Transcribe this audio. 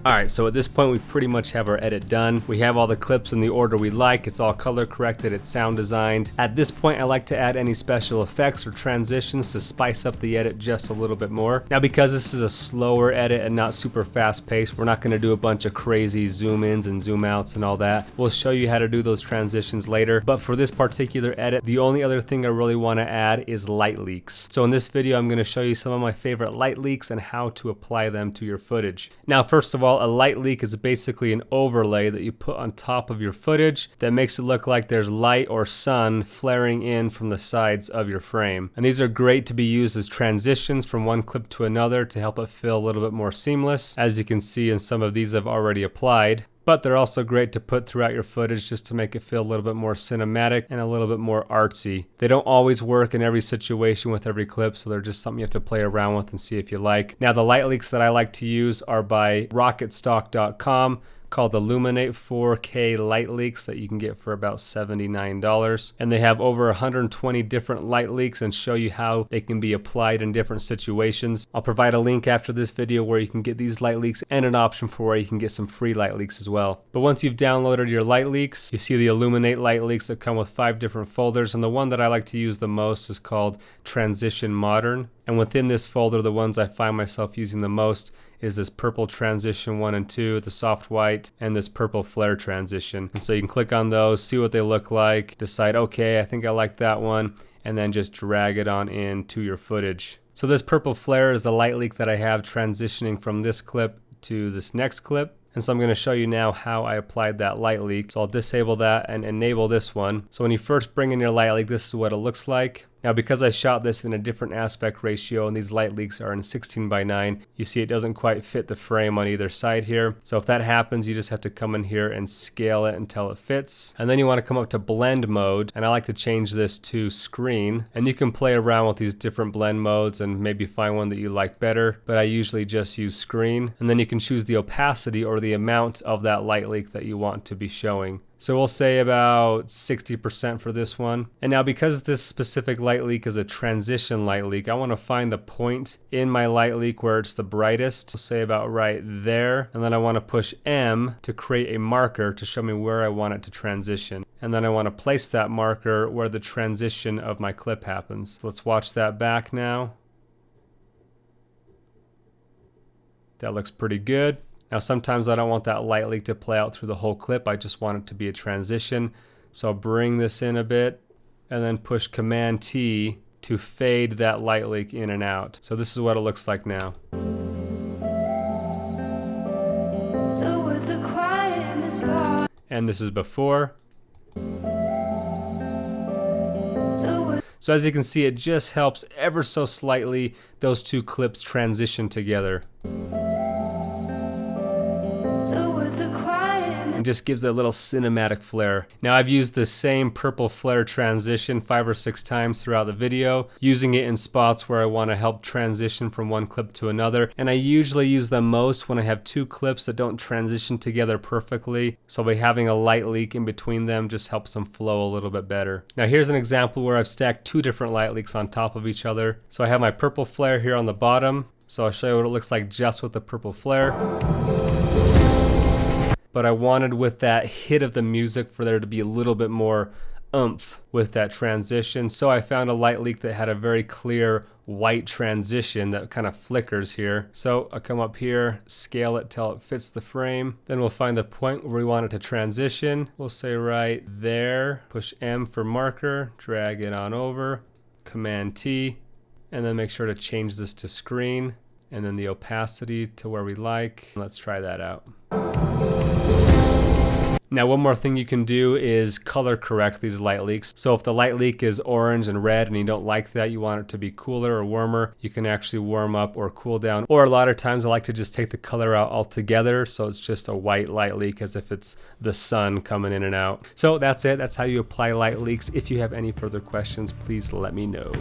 Alright, so at this point we pretty much have our edit done. We have all the clips in the order we like, it's all color corrected, it's sound designed. At this point I like to add any special effects or transitions to spice up the edit just a little bit more. Now because this is a slower edit and not super fast paced, we're not going to do a bunch of crazy zoom ins and zoom outs and all that. We'll show you how to do those transitions later, but for this particular edit, the only other thing I really want to add is light leaks. So in this video I'm going to show you some of my favorite light leaks and how to apply them to your footage. Now first of all, a light leak is basically an overlay that you put on top of your footage that makes it look like there's light or sun flaring in from the sides of your frame. And these are great to be used as transitions from one clip to another to help it feel a little bit more seamless. As you can see in some of these I've already applied. But they're also great to put throughout your footage just to make it feel a little bit more cinematic and a little bit more artsy. They don't always work in every situation with every clip, so they're just something you have to play around with and see if you like. Now the light leaks that I like to use are by rocketstock.com, called Illuminate 4K light leaks that you can get for about $79. And they have over 120 different light leaks and show you how they can be applied in different situations. I'll provide a link after this video where you can get these light leaks and an option for where you can get some free light leaks as well. But once you've downloaded your light leaks, you see the Illuminate light leaks that come with 5 different folders, and the one that I like to use the most is called Transition Modern. And within this folder, the ones I find myself using the most is this purple transition 1 and 2, the soft white, and this purple flare transition. And so you can click on those, see what they look like, decide, okay, I think I like that one, and then just drag it on into your footage. So this purple flare is the light leak that I have transitioning from this clip to this next clip. And so I'm going to show you now how I applied that light leak. So I'll disable that and enable this one. So when you first bring in your light leak, this is what it looks like. Now because I shot this in a different aspect ratio and these light leaks are in 16:9, you see it doesn't quite fit the frame on either side here. So if that happens, you just have to come in here and scale it until it fits. And then you want to come up to blend mode, and I like to change this to screen. And you can play around with these different blend modes and maybe find one that you like better, but I usually just use screen. And then you can choose the opacity or the amount of that light leak that you want to be showing. So we'll say about 60% for this one. And now because this specific light leak is a transition light leak, I want to find the point in my light leak where it's the brightest. We'll say about right there. And then I want to push M to create a marker to show me where I want it to transition. And then I want to place that marker where the transition of my clip happens. Let's watch that back now. That looks pretty good. Now sometimes I don't want that light leak to play out through the whole clip, I just want it to be a transition. So I'll bring this in a bit and then push Command T to fade that light leak in and out. So this is what it looks like now. The woods are quiet in this bar. And this is before. So as you can see, it just helps ever so slightly those two clips transition together. And just gives it a little cinematic flair. Now I've used the same purple flare transition 5 or 6 times throughout the video, using it in spots where I want to help transition from one clip to another. And I usually use them most when I have 2 clips that don't transition together perfectly. So by having a light leak in between them just helps them flow a little bit better. Now here's an example where I've stacked 2 different light leaks on top of each other. So I have my purple flare here on the bottom. So I'll show you what it looks like just with the purple flare. But I wanted with that hit of the music for there to be a little bit more oomph with that transition. So I found a light leak that had a very clear white transition that kind of flickers here. So I'll come up here, scale it till it fits the frame. Then we'll find the point where we want it to transition. We'll say right there, push M for marker, drag it on over, Command T, and then make sure to change this to screen, and then the opacity to where we like. Let's try that out. Now one more thing you can do is color correct these light leaks. So if the light leak is orange and red and you don't like that, you want it to be cooler or warmer, you can actually warm up or cool down. Or a lot of times I like to just take the color out altogether, so it's just a white light leak as if it's the sun coming in and out. So that's it. That's how you apply light leaks. If you have any further questions, please let me know.